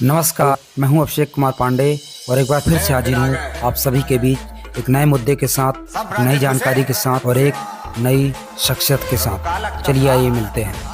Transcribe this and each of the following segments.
नमस्कार, मैं हूं अभिषेक कुमार पांडे और एक बार फिर से हाजिर हूं आप सभी के बीच एक नए मुद्दे के साथ, एक नई जानकारी के साथ और एक नई शख्सियत के साथ। चलिए आइए मिलते हैं।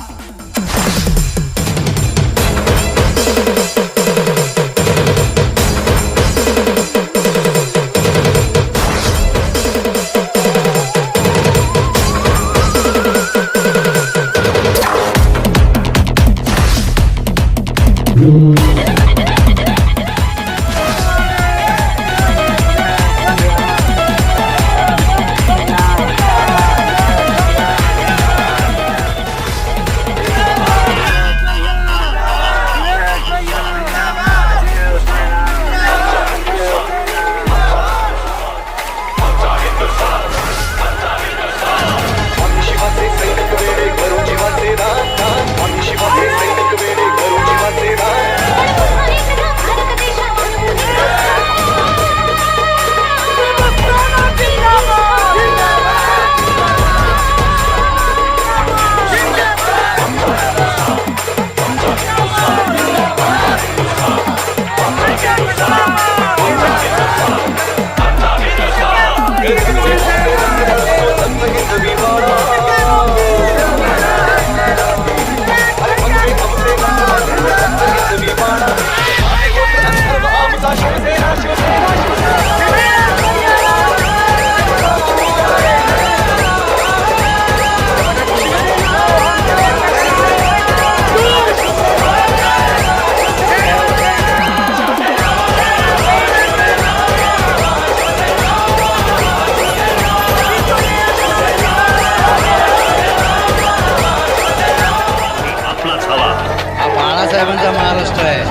साहेबांचा महाराष्ट्र आहे।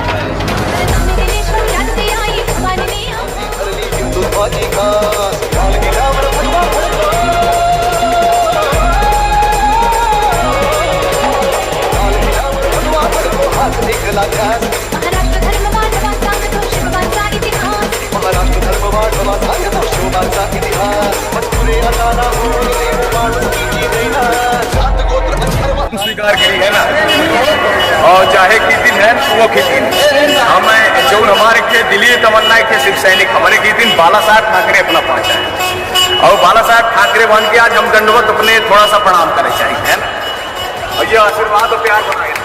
स्वीकार करी है ना, और चाहे किसी दिन है वो किसी हमें जो हमारे के दिल्ली तमन्ना के शिव सैनिक हमारे किसी दिन बाला साहब ठाकरे अपना पहुंचा है, और बाला साहब ठाकरे बन के आज हम दंडवत अपने थोड़ा सा प्रणाम करना चाहिए, है ना, और ये आशीर्वाद और प्यार बनाए।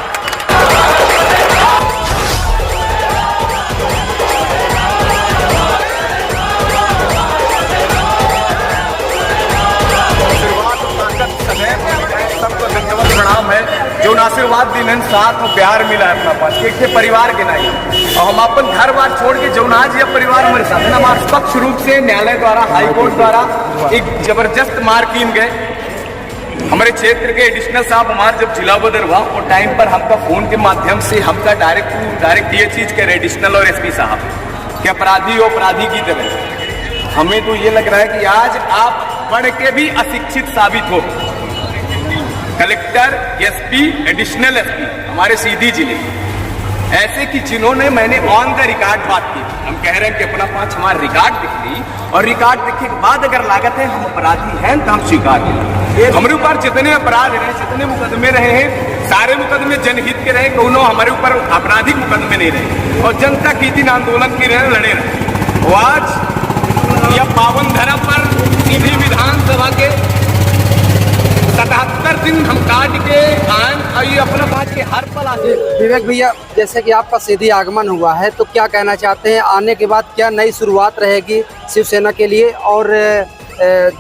सबको धन्यवाद प्रणाम है जो आशीर्वाद दिन साथ में प्यार मिला है अपना पास एक परिवार के नहीं, और हम अपन घर बार छोड़ के जो आज यह परिवार हमारे साथ है, हमारे पक्ष रूप से न्यायालय द्वारा हाई कोर्ट द्वारा एक जबरदस्त मार कीन गए। हमारे क्षेत्र के एडिशनल साहब हमारे जब जिला बदर हुआ वो टाइम पर हमका फोन के माध्यम से हमका डायरेक्ट ये चीज कह रहे एडिशनल और एसपी साहब कि अपराधी हो अपराधी की तरह। हमें तो ये लग रहा है कि आज आप पढ़ के भी अशिक्षित साबित हो। कलेक्टर, एसपी, एडिशनल एसपी हमारे सीधी जिले ऐसे कि जिन्होंने मैंने ऑन द रिकॉर्ड बात की, हम कह रहे हैं कि अपना पांच हमारा रिकॉर्ड दिख ली, और रिकॉर्ड दिखने के बाद अगर लागत है हम अपराधी हैं तो हम स्वीकार करें। हमारे ऊपर जितने अपराध रहे, जितने मुकदमे रहे हैं, सारे मुकदमे जनहित के रहे, दोनों हमारे ऊपर आपराधिक मुकदमे नहीं रहे, और जनता की दिन आंदोलन की रहे, लड़े रहे। आज यह पावन धरा पर सीधी विधानसभा के 77 दिन हम काट के आए, अपना बात के हर पल आते। विवेक भैया, जैसे कि आपका सीधी आगमन हुआ है तो क्या कहना चाहते हैं, आने के बाद क्या नई शुरुआत रहेगी शिवसेना के लिए, और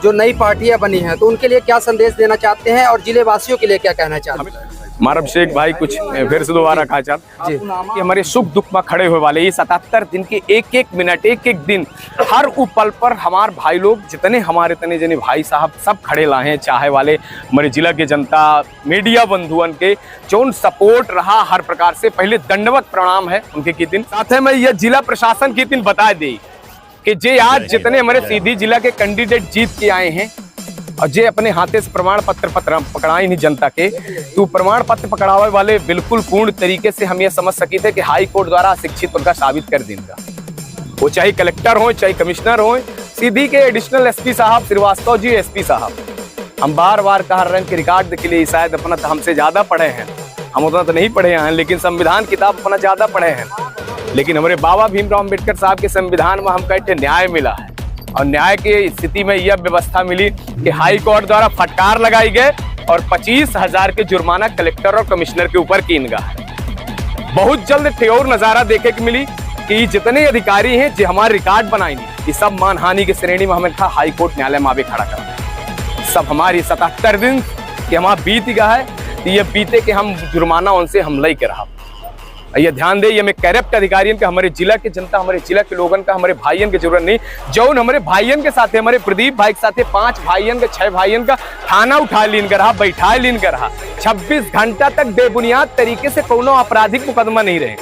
जो नई पार्टियां बनी हैं तो उनके लिए क्या संदेश देना चाहते हैं, और जिले वासियों के लिए क्या कहना चाहते हैं? हमारा अभिषेक भाई कुछ फिर से दोबारा कहा चाहत कि हमारे सुख दुख में खड़े हुए वाले ये 77 दिन के एक एक मिनट एक एक दिन हर उपल पर हमारे भाई लोग जितने हमारे तने जने भाई साहब सब खड़े लाए हैं, चाहे वाले हमारे जिला के जनता मीडिया बंधुअन के जो सपोर्ट रहा हर प्रकार से, पहले दंडवत प्रणाम है उनके की दिन। साथ में यह जिला प्रशासन की दिन बता दे कि जे आज जितने हमारे सीधी जिला के कैंडिडेट जीत के आए हैं और जे अपने हाथे से प्रमाण पत्र पकड़ाई नहीं जनता के, तो प्रमाण पत्र पकड़ावे वाले बिल्कुल पूर्ण तरीके से हम ये समझ सकी थे कि हाई कोर्ट द्वारा शिक्षित उनका साबित कर देंगे। वो चाहे कलेक्टर हो चाहे कमिश्नर हो, सीधी के एडिशनल एसपी साहब श्रीवास्तव जी, एसपी साहब, हम बार बार कह रहे हैं कि रिकॉर्ड के लिए शायद अपना हमसे ज्यादा पढ़े हैं, हम उतना तो नहीं पढ़े हैं लेकिन संविधान किताब अपना ज्यादा पढ़े हैं। लेकिन हमारे बाबा भीमराव अम्बेडकर साहब के संविधान में हम कहते न्याय मिला है, और न्याय की स्थिति में यह व्यवस्था मिली कि हाई कोर्ट द्वारा फटकार लगाई गए और 25,000 के जुर्माना कलेक्टर और कमिश्नर के ऊपर कीन गया। बहुत जल्द एक और नजारा देखे को मिली कि जितने अधिकारी हैं जो हमारे रिकॉर्ड बनाएंगे, ये सब मानहानि की श्रेणी में हमें था हाई कोर्ट न्यायालय में आगे खड़ा कर। सब हमारी 77 दिन कि हमारा बीत गया है, तो ये बीते कि हम जुर्माना उनसे हम लई के रहा। ये ध्यान दे, ये में करप्ट अधिकारियों के हमारे जिला के जनता, हमारे जिला के लोगों का, हमारे भाइयों की जरूरत नहीं। जो हमारे भाइयों के साथ, हमारे प्रदीप भाई के साथ 5 भाइयों का 6 भाइयों का थाना उठा लीन कर रहा, बैठा लीन कर रहा। 26 घंटा तक बेबुनियाद तरीके से कोनो आपराधिक मुकदमा नहीं रहे,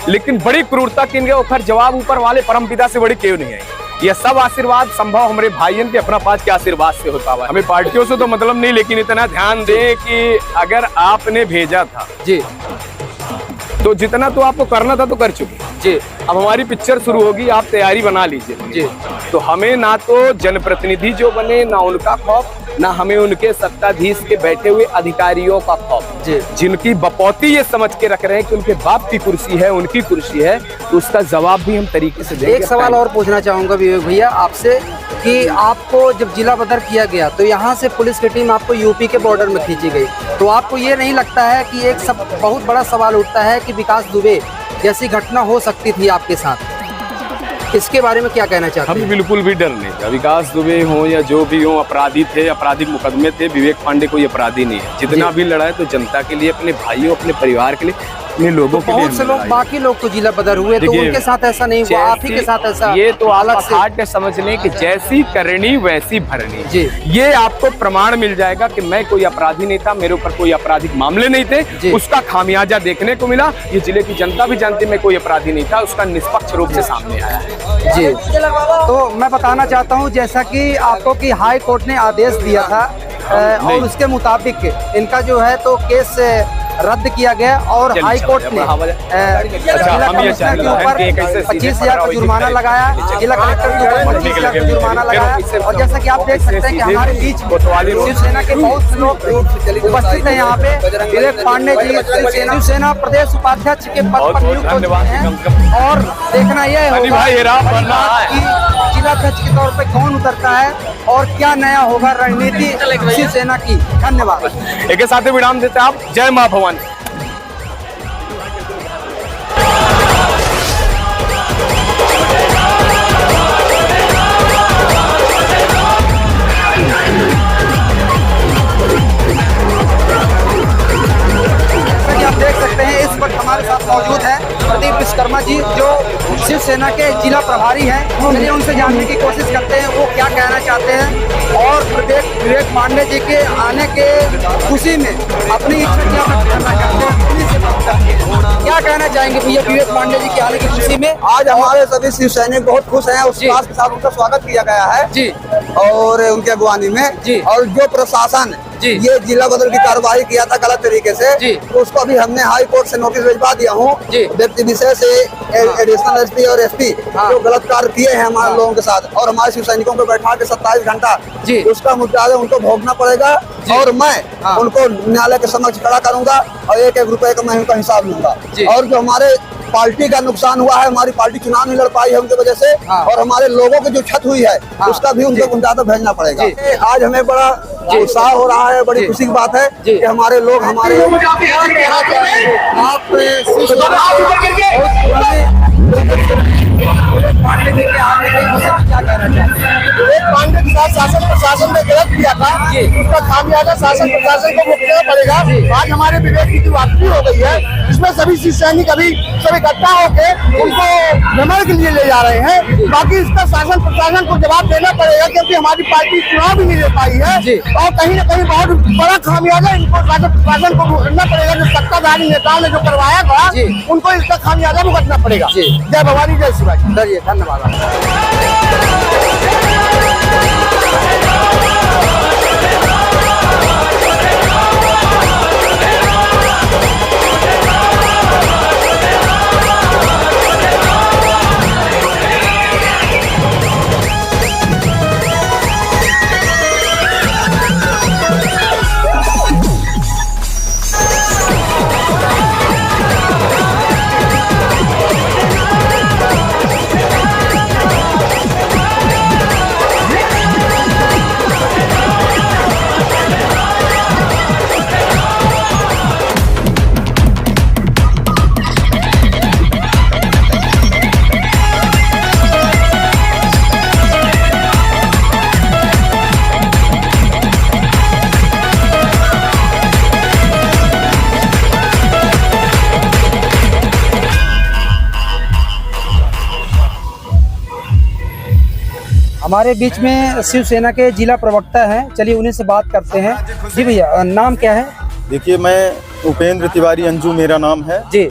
लेकिन बड़ी क्रूरता किन गए, जवाब ऊपर वाले परमपिता से बड़ी क्यों नहीं आई। यह सब आशीर्वाद संभव हमारे भाइयों के अपना पास के आशीर्वाद से होता हुआ। हमें पार्टियों से तो मतलब नहीं, लेकिन इतना ध्यान दें कि अगर आपने भेजा था जी, तो जितना तो आपको करना था तो कर चुके जी। अब हमारी पिक्चर शुरू होगी, आप तैयारी बना लीजिए जी। तो हमें ना तो जनप्रतिनिधि जो बने, ना उनका खौफ, ना हमें उनके सत्ताधीश के बैठे हुए अधिकारियों का खौफ, जिनकी बपौती ये समझ के रख रहे हैं कि उनके बाप की कुर्सी है, उनकी कुर्सी है, तो उसका जवाब भी हम तरीके से देंगे। एक सवाल और पूछना चाहूंगा विवेक भैया आपसे कि आपको जब जिला बदर किया गया तो यहाँ से पुलिस की टीम आपको यूपी के बॉर्डर में खींची गई, तो आपको ये नहीं लगता है कि एक बहुत बड़ा सवाल उठता है कि विकास दुबे जैसी घटना हो सकती थी आपके साथ? इसके बारे में क्या कहना चाहते हैं? हमें बिल्कुल भी डर नहीं था। विकास दुबे हो या जो भी हो, अपराधी थे, आपराधिक मुकदमे थे। विवेक पांडे कोई अपराधी नहीं है। जितना भी लड़ा है तो जनता के लिए, अपने भाइयों, अपने परिवार के लिए, अपने लोगों के लिए। बहुत से लोग, बाकी लोग तो जिला बदर हुए, तो उनके साथ ऐसा नहीं हुआ, आप ही के साथ ऐसा। ये तो अलग से समझ लें कि जैसी करनी वैसी भरनी जी। ये आपको प्रमाण मिल जाएगा कि मैं कोई अपराधी नहीं था, मेरे ऊपर कोई आपराधिक मामले नहीं थे, उसका खामियाजा देखने को मिला। ये जिले की जनता भी जानती मैं कोई अपराधी नहीं था, उसका निष्पक्ष रूप से सामने आया है जी। तो मैं बताना चाहता हूँ, जैसा कि आपको कि हाई कोर्ट ने आदेश दिया था और उसके मुताबिक इनका जो है तो केस रद्द किया गया और हाई कोर्ट ने जिला कमिश्नर के ऊपर 25,000 का जुर्माना लगाया, जिला कलेक्टर के ऊपर 25,000 का जुर्माना लगाया। और जैसा कि आप देख सकते हैं कि हमारे बीच शिवसेना के बहुत से लोग उपस्थित हैं यहाँ पे। विवेक पांडे जी शिवसेना प्रदेश उपाध्यक्ष के पद पर नियुक्त हो चुके हैं, और देखना यह होगा कि जिलाध्यक्ष के तौर पे कौन उतरता है और क्या नया होगा रणनीति शिवसेना की। धन्यवाद। एक साथ विराम देते हैं आप। जय मां भवानी। आप देख सकते हैं इस वक्त हमारे साथ मौजूद है प्रदीप विश्वकर्मा जी, जो शिवसेना के जिला प्रभारी हैं। चलिए उनसे जानने की कोशिश करते हैं वो क्या कहना चाहते हैं, और विवेक पांडे जी के आने के खुशी में अपनी इच्छा क्या व्यक्त करना चाहते हैं, उन्हीं से बात करते हैं। क्या कहना चाहेंगे भैया विवेक पांडे जी के आने की खुशी में? आज हमारे सभी शिवसैनिक बहुत खुश हैं, उस खास के साथ उनका स्वागत किया गया है जी, और उनके अगवानी में जी। और जो प्रशासन जी। ये जिला बदल की कार्रवाई किया था गलत तरीके से जी। तो उसको अभी हमने हाई कोर्ट से नोटिस भिजवा दिया हूँ। व्यक्ति विशेष से एडिशनल एसपी और एसपी जो गलत कार्य किए हैं हमारे लोगों के साथ और हमारे शिव सैनिकों को बैठा के 27 घंटा उसका मुद्दा उनको भोगना पड़ेगा, और मैं उनको न्यायालय के समक्ष खड़ा करूंगा और 1-1 रुपए का मैं उनका हिसाब लूंगा। और जो हमारे पार्टी का नुकसान हुआ है, हमारी पार्टी चुनाव नहीं लड़ पाई है उनकी वजह से, और हमारे लोगों की जो क्षति हुई है उसका भी उनको ज्यादा भेजना पड़ेगा। आज हमें बड़ा उत्साह हो रहा है, बड़ी खुशी की बात है कि हमारे लोग हमारे पांडे के साथ शासन प्रशासन ने गलत किया था, उसका खामियाजा शासन प्रशासन को भुगतना पड़ेगा। आज हमारे विवेक की वापसी हो गई है, इसमें सभी शिव सैनिक अभी सब इकट्ठा होकर उनको भ्रमण के लिए ले जा रहे हैं। बाकी इसका शासन प्रशासन को जवाब देना पड़ेगा, क्योंकि हमारी पार्टी चुनाव भी नहीं ले पाई है और कहीं न कहीं बहुत बड़ा खामियाजा इनको शासन प्रशासन को भुगतना पड़ेगा। जो सत्ताधारी नेताओं ने जो करवाया था उनको इसका खामियाजा भुगतना पड़ेगा। जय भवानी, जय शिवाजी। धन्यवाद। हमारे बीच में शिवसेना के जिला प्रवक्ता हैं, चलिए उन्हीं से बात करते हैं। जी भैया, नाम क्या है? देखिए, मैं उपेंद्र तिवारी अंजू मेरा नाम है जी।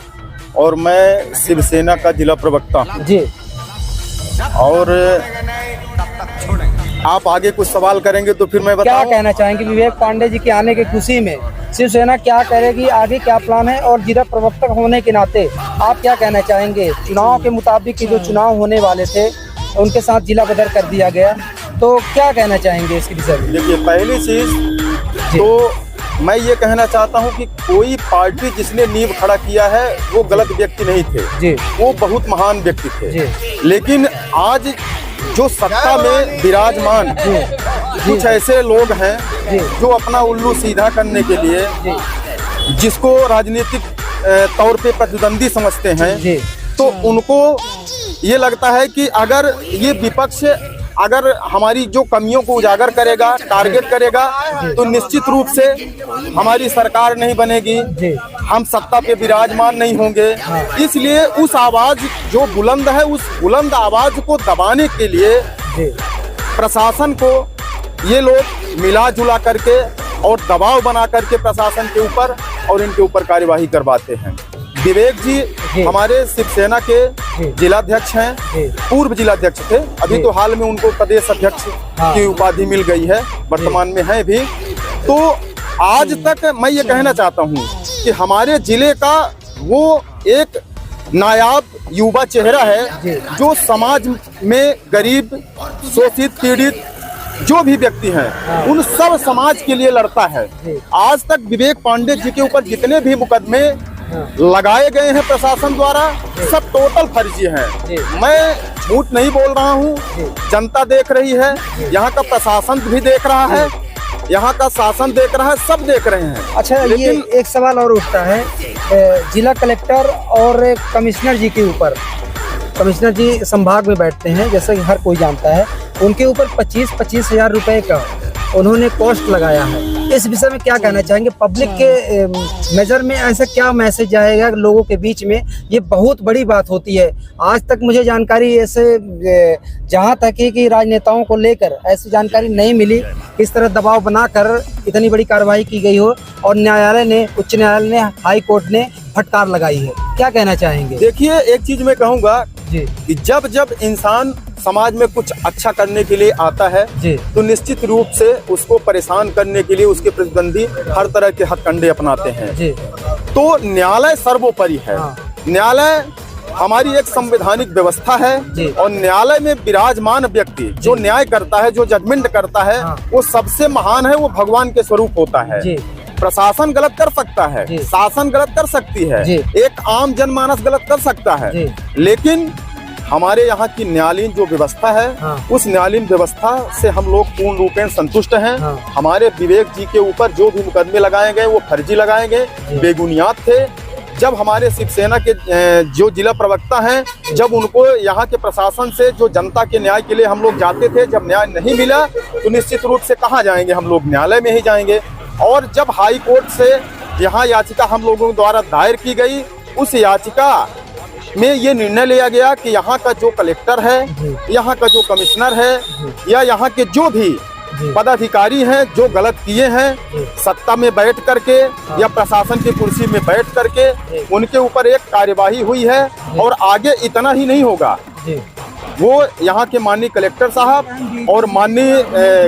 और मैं शिवसेना का जिला प्रवक्ता जी। और आप आगे कुछ सवाल करेंगे तो फिर मैं क्या बताऊं। कहना चाहेंगे विवेक पांडे जी के आने की खुशी में शिवसेना क्या करेगी, आगे क्या प्लान है, और जिला प्रवक्ता होने के नाते आप क्या कहना चाहेंगे? चुनाव के मुताबिक जो चुनाव होने वाले थे उनके साथ जिला बदल कर दिया गया, तो क्या कहना चाहेंगे इसके विषय में? देखिए, पहली चीज तो मैं ये कहना चाहता हूं कि कोई पार्टी जिसने नींव खड़ा किया है वो गलत व्यक्ति नहीं थे जी। वो बहुत महान व्यक्ति थे जी। लेकिन आज जो सत्ता में विराजमान कुछ ऐसे लोग हैं जो अपना उल्लू सीधा करने के लिए जिसको राजनीतिक तौर पे प्रतिद्वंदी समझते हैं, तो उनको ये लगता है कि अगर ये विपक्ष अगर हमारी जो कमियों को उजागर करेगा, टारगेट करेगा, तो निश्चित रूप से हमारी सरकार नहीं बनेगी, हम सत्ता पे विराजमान नहीं होंगे। इसलिए उस आवाज जो बुलंद है, उस बुलंद आवाज को दबाने के लिए प्रशासन को ये लोग मिला जुला करके और दबाव बना करके प्रशासन के ऊपर और इनके ऊपर कार्यवाही करवाते हैं। विवेक जी हमारे शिवसेना के जिलाध्यक्ष हैं, पूर्व जिलाध्यक्ष थे, अभी तो हाल में उनको प्रदेश अध्यक्ष की उपाधि मिल गई है, वर्तमान में है भी। तो आज तक मैं ये कहना चाहता हूँ कि हमारे जिले का वो एक नायाब युवा चेहरा है जो समाज में गरीब, शोषित, पीड़ित जो भी व्यक्ति हैं उन सब समाज के लिए लड़ता है। आज तक विवेक पांडे जी के ऊपर जितने भी मुकदमे लगाए गए हैं प्रशासन द्वारा, सब टोटल फर्जी हैं। मैं झूठ नहीं बोल रहा हूँ, जनता देख रही है, यहाँ का प्रशासन भी देख रहा है, यहाँ का शासन देख रहा है, सब देख रहे हैं। अच्छा, ये एक सवाल और उठता है जिला कलेक्टर और कमिश्नर जी के ऊपर। कमिश्नर जी संभाग में बैठते हैं, जैसा कि हर कोई जानता है, उनके ऊपर 25-25 हजार रुपए का उन्होंने कॉस्ट लगाया है। इस विषय में क्या कहना चाहेंगे? पब्लिक के नज़र में ऐसा क्या मैसेज जाएगा लोगों के बीच में? ये बहुत बड़ी बात होती है। आज तक मुझे जानकारी ऐसे जहाँ तक है कि राजनेताओं को लेकर ऐसी जानकारी नहीं मिली, इस तरह दबाव बनाकर इतनी बड़ी कार्रवाई की गई हो और न्यायालय ने, उच्च न्यायालय ने, हाई कोर्ट ने फटकार लगाई है। क्या कहना चाहेंगे? देखिए, एक चीज मैं कहूँगा कि जब जब इंसान समाज में कुछ अच्छा करने के लिए आता है तो निश्चित रूप से उसको परेशान करने के लिए उसके प्रतिद्वंदी हर तरह के हथकंडे अपनाते हैं। तो न्यायालय सर्वोपरि है। न्यायालय हमारी एक संवैधानिक व्यवस्था है और न्यायालय में विराजमान व्यक्ति जो न्याय करता है, जो जजमेंट करता है, वो सबसे महान है, वो भगवान के स्वरूप होता है। प्रशासन गलत कर सकता है, शासन गलत कर सकती है, एक आम जनमानस गलत कर सकता है, लेकिन हमारे यहाँ की न्यायालयीन जो व्यवस्था है उस न्यायालयीन व्यवस्था से हम लोग पूर्ण रूपेण संतुष्ट हैं। हमारे विवेक जी के ऊपर जो भी मुकदमे लगाए गए वो फर्जी लगाए गए, बेबुनियाद थे। जब हमारे शिवसेना के जो जिला प्रवक्ता हैं, जब उनको यहाँ के प्रशासन से जो जनता के न्याय के लिए हम लोग जाते थे, जब न्याय नहीं मिला तो निश्चित रूप से कहाँ जाएंगे, हम लोग न्यायालय में ही जाएंगे। और जब हाई कोर्ट से यहाँ याचिका हम लोगों द्वारा दायर की गई, उस याचिका में ये निर्णय लिया गया कि यहाँ का जो कलेक्टर है, यहाँ का जो कमिश्नर है, या यहाँ के जो भी पदाधिकारी हैं जो गलत किए हैं, सत्ता में बैठ करके या प्रशासन की कुर्सी में बैठ करके उनके ऊपर एक कार्यवाही हुई है। और आगे इतना ही नहीं होगा, वो यहाँ के माननीय कलेक्टर साहब और माननीय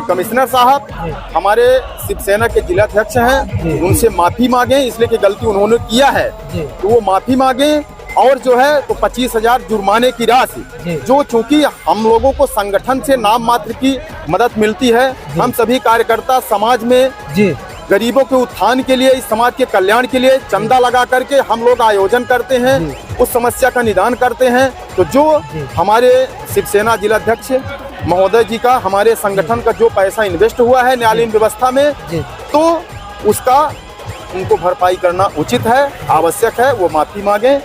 कमिश्नर साहब हमारे शिवसेना के जिलाध्यक्ष हैं, उनसे माफी मांगे, इसलिए कि गलती उन्होंने किया है तो वो माफी मांगे। और जो है तो 25,000 जुर्माने की राशि, जो चूंकि हम लोगों को संगठन से नाम मात्र की मदद मिलती है, हम सभी कार्यकर्ता समाज में गरीबों के उत्थान के लिए, इस समाज के कल्याण के लिए चंदा लगा करके हम लोग आयोजन करते हैं, उस समस्या का निदान करते हैं। तो जो हमारे शिवसेना जिलाध्यक्ष महोदय जी का, हमारे संगठन का जो पैसा इन्वेस्ट हुआ है न्यायालयीन व्यवस्था में, तो उसका उनको भरपाई करना उचित है, आवश्यक है। वो माफी मांगे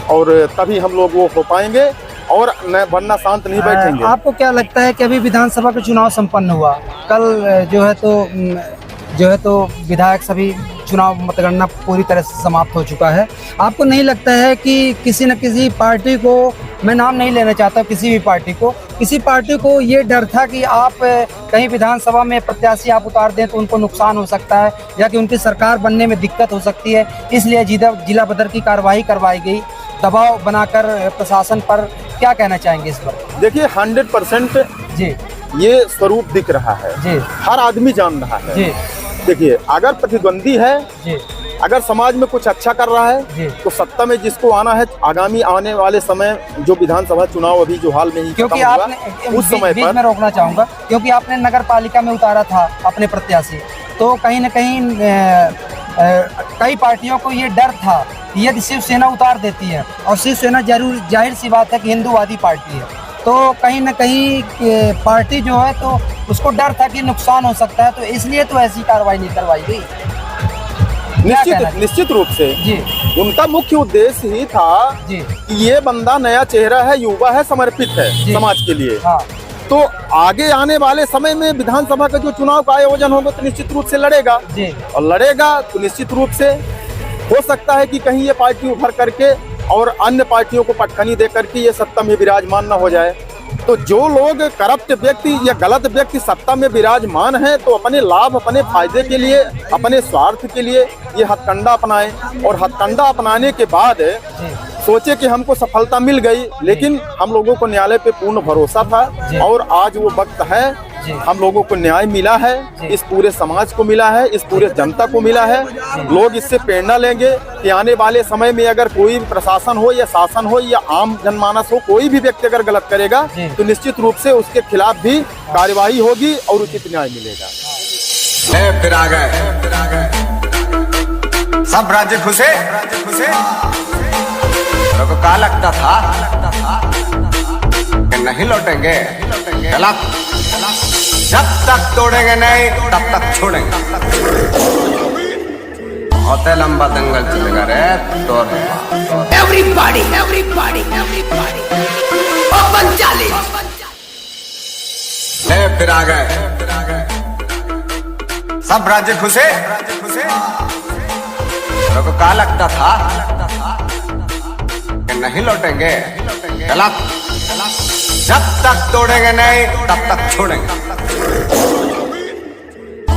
और तभी हम लोग वो हो पाएंगे, और न वरना शांत नहीं बैठेंगे। आपको क्या लगता है कि अभी विधानसभा का चुनाव संपन्न हुआ, कल जो है तो विधायक सभी चुनाव मतगणना पूरी तरह से समाप्त हो चुका है। आपको नहीं लगता है कि किसी न किसी पार्टी को, मैं नाम नहीं लेना चाहता किसी भी पार्टी को, किसी पार्टी को ये डर था कि आप कहीं विधानसभा में प्रत्याशी आप उतार दें तो उनको नुकसान हो सकता है या कि उनकी सरकार बनने में दिक्कत हो सकती है, इसलिए जिला बदर की कार्रवाई करवाई गई, दबाव बनाकर प्रशासन पर। क्या कहना चाहेंगे इस पर? देखिए 100% जी ये स्वरूप दिख रहा है जी, हर आदमी जान रहा है जी देखिए, अगर प्रतिद्वंदी है जी, अगर समाज में कुछ अच्छा कर रहा जी। है तो सत्ता में जिसको आना है, आगामी आने वाले समय जो विधानसभा चुनाव अभी जो हाल में ही क्योंकि खत्म हुआ, आपने उस समय बीच पर में रोकना चाहूंगा, क्योंकि आपने नगर पालिका में उतारा था अपने प्रत्याशी, तो कहीं न कहीं कई पार्टियों को ये डर था कि यदि शिवसेना उतार देती है, और शिवसेना जरूर जाहिर सी बात है कि हिंदूवादी पार्टी है, तो कहीं न कहीं पार्टी जो है तो उसको डर था कि नुकसान हो सकता है, तो इसलिए तो ऐसी कार्रवाई नहीं करवाई गई। निश्चित रूप से जी, उनका मुख्य उद्देश्य ही था जी कि ये बंदा नया चेहरा है, युवा है, समर्पित है समाज के लिए। हाँ, तो आगे आने वाले समय में विधानसभा का जो चुनाव का आयोजन होगा तो निश्चित रूप से लड़ेगा जी, और लड़ेगा तो निश्चित रूप से हो सकता है कि कहीं ये पार्टी उभर करके और अन्य पार्टियों को पटखनी दे करके ये सत्ता में विराजमान न हो जाए। तो जो लोग करप्ट व्यक्ति या गलत व्यक्ति सत्ता में विराजमान हैं तो अपने लाभ, अपने फायदे के लिए, अपने स्वार्थ के लिए ये हथकंडा अपनाएं, और हथकंडा अपनाने के बाद सोचे कि हमको सफलता मिल गई, लेकिन हम लोगों को न्यायालय पे पूर्ण भरोसा था और आज वो वक्त है, हम लोगों को न्याय मिला है, इस पूरे समाज को मिला है, इस पूरे जनता को मिला है। लोग इससे प्रेरणा लेंगे कि आने वाले समय में अगर कोई प्रशासन हो या शासन हो या आम जनमानस हो, कोई भी व्यक्ति अगर गलत करेगा तो निश्चित रूप से उसके खिलाफ भी कार्यवाही होगी और उचित न्याय मिलेगा। फिर आ गए सब राज्य खुशे, को क्या लगता था कि नहीं लौटेंगे, गलत। जब तक तोड़ेंगे नहीं तब तक छोड़ेंगे। होते लंबा दंगल चलेगा रे तोड़। Everybody open challenge। फिर आ गए सब राज्य खुशे, को क्या लगता था कि नहीं लौटेंगे, गलत। जब तक तोड़ेंगे नहीं तब तक छोड़ेंगे।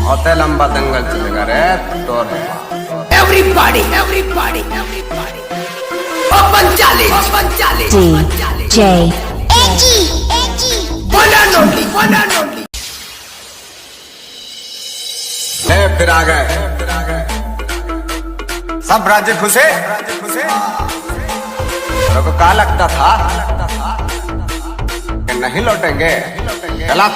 होते लंबा दंगल चलेगा रे तोड़। Everybody open challenge। DJ One and only। फिर आ गए सब राज्य खुशे, को क्या लगता था कि नहीं लौटेंगे, गलत।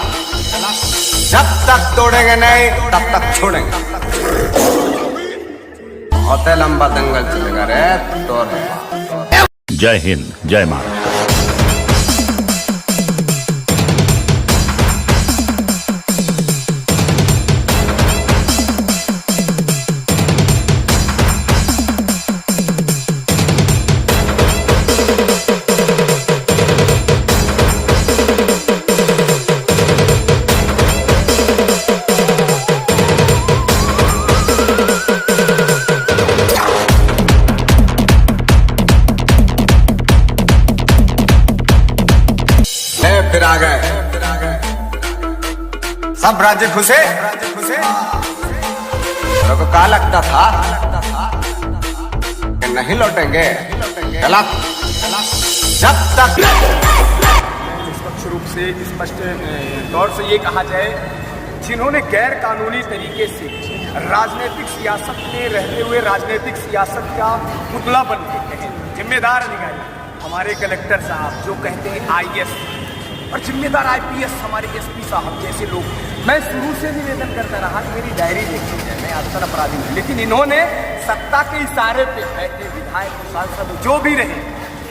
जब तक तोड़ेंगे नहीं तब तक छोड़ेंगे। होते लंबा दंगल चलेगा रे तोड़। जय हिंद, जय महाराष्ट्र। फिर आ गए सब राज्य खुशे, को क्या लगता था कि नहीं लौटेंगे, गलत। जब तक निष्पक्ष रूप से, स्पष्ट तौर से ये कहा जाए, जिन्होंने गैर कानूनी तरीके से राजनीतिक सियासत में रहते हुए राजनीतिक सियासत का पुतला बन के जिम्मेदार अधिकारी हमारे कलेक्टर साहब जो कहते हैं IAS और जिम्मेदार IPS हमारे SP साहब जैसे लोग, मैं शुरू से निवेदन करता रहा कि मेरी डायरी देखी जाए, मैं आजकल अपराधी हूँ, लेकिन इन्होंने सत्ता के इशारे पे बैठे विधायक सांसद जो भी रहे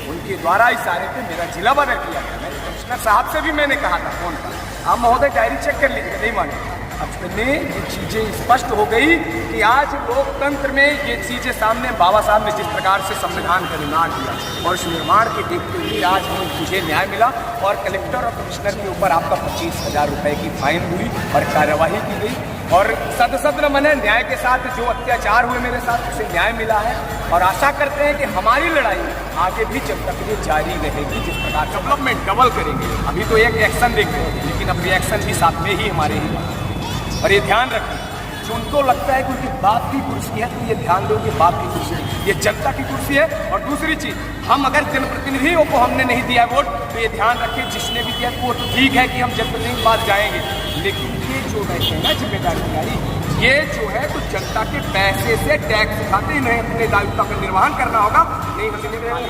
उनके द्वारा इशारे पे मेरा जिला बदल किया गया। मैंने कमिश्नर साहब से भी मैंने कहा था फोन पर, आप महोदय डायरी चेक कर लीजिए, नहीं माने। में ये चीज़ें स्पष्ट हो गई कि आज लोकतंत्र में ये चीज़ें सामने बाबा साहब ने जिस प्रकार से संविधान का निर्माण किया और इस निर्माण के देखते हुए आज मुझे न्याय मिला और कलेक्टर और कमिश्नर के ऊपर आपका 25,000 रुपये की फाइन हुई और कार्यवाही की गई और सदसद्र मने न्याय के साथ जो अत्याचार हुए मेरे साथ उसे न्याय मिला है और आशा करते हैं कि हमारी लड़ाई आगे भी जब तक ये जारी रहेगी। जिस प्रकार डेवलपमेंट डबल करेंगे, अभी तो एक एक्शन देख रहे हैं लेकिन अब रिएक्शन भी साथ में ही हमारे ही। और ये ध्यान रखें, जो उनको लगता है कि उनकी बाप की कुर्सी है तो ये ध्यान दो कि बाप की कुर्सी नहीं, ये जनता की कुर्सी है। और दूसरी चीज़, हम अगर जनप्रतिनिधियों को हमने नहीं दिया वोट तो ये ध्यान रखें जिसने भी दिया वो तो ठीक है कि हम जनप्रतिनिधि के पास जाएंगे, लेकिन ये जो रहते हैं ना जिम्मेदारी, ये जो है तो जनता के पैसे से टैक्स खाते इन्हें अपने दायित्व का निर्वहन करना होगा। नहीं,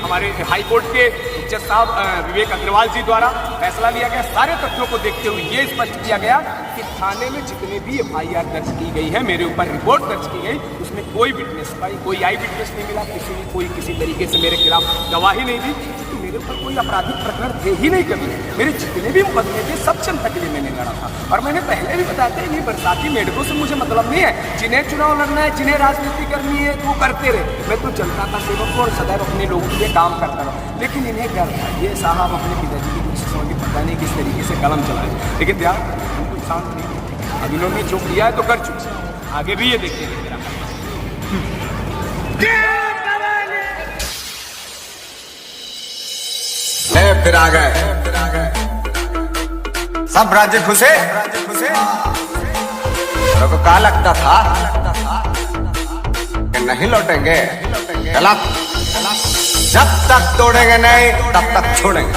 हमारे हाई कोर्ट के जज साहब विवेक अग्रवाल जी द्वारा फैसला लिया गया, सारे तथ्यों को देखते हुए ये स्पष्ट किया गया कि थाने में जितने भी FIR दर्ज की गई है, मेरे ऊपर रिपोर्ट दर्ज की गई, उसमें कोई विटनेस का कोई आई विटनेस नहीं मिला, किसी ने कोई किसी तरीके से मेरे खिलाफ गवाही नहीं दी, तो मेरे ऊपर कोई आपराधिक प्रकरण थे ही नहीं कभी। मेरे जितने भी मुकदमे थे सब जनता के लिए मैंने लड़ा था और मैंने पहले भी बताया था, ये बरसाती मेढकों से मुझे मतलब नहीं है, जिन्हें चुनाव लड़ना है, जिन्हें राजनीति करनी है वो करते रहे, मैं तो जनता का सेवक हूँ और सदैव अपने लोगों के लिए काम करता रहा। लेकिन इन्हें क्या था, ये साहब अपने पिताजी की कोशिश होगी, पता नहीं किस तरीके से कलम चलाए, लेकिन ध्यान उनको शांत नहीं, अब इन्होंने जो किया है तो कर चुके, आगे भी ये देखेंगे मेरा। फिर आ गए सब राज्य खुशे को क्या लगता था कि नहीं लौटेंगे, गलत। जब तक तोड़ेंगे नहीं तब तक छोड़ेंगे।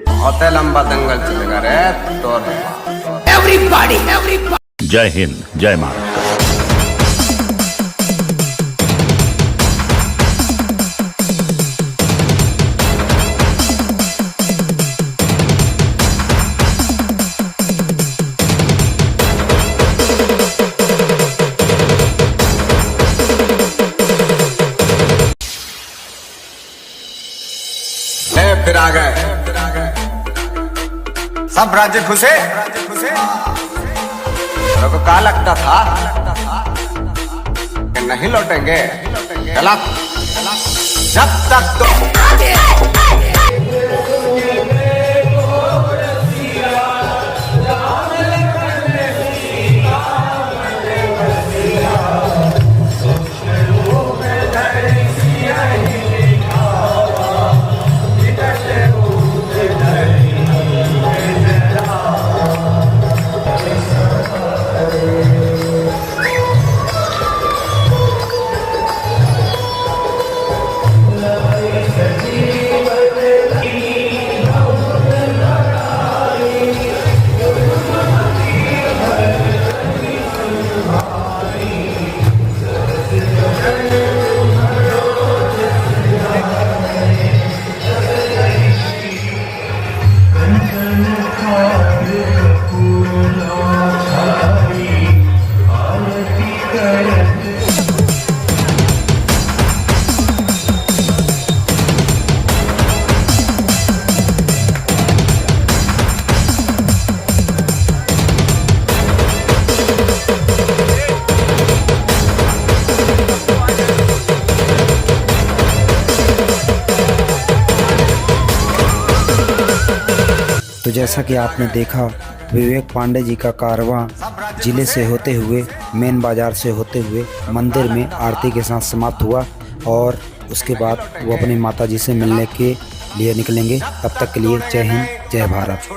बहुत लंबा दंगल चलेगा रे तो। Everybody. जय हिंद, जय महाराष्ट्र। फिर आ गए सब राज्य खुशे को क्या लगता था कि नहीं लौटेंगे, गलत। जब तक तो तो जैसा कि आपने देखा, विवेक पांडे जी का कारवां जिले से होते हुए मेन बाजार से होते हुए मंदिर में आरती के साथ समाप्त हुआ और उसके बाद वो अपनी माता जी से मिलने के लिए निकलेंगे। तब तक के लिए जय हिंद, जय भारत।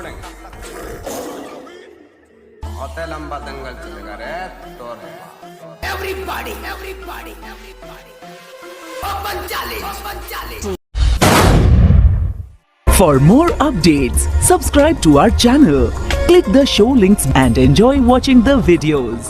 बहुत लंबा दंगल चलेगा रे तो। Everybody. Open challenge. For more updates, subscribe to our channel, click the show links and enjoy watching the videos.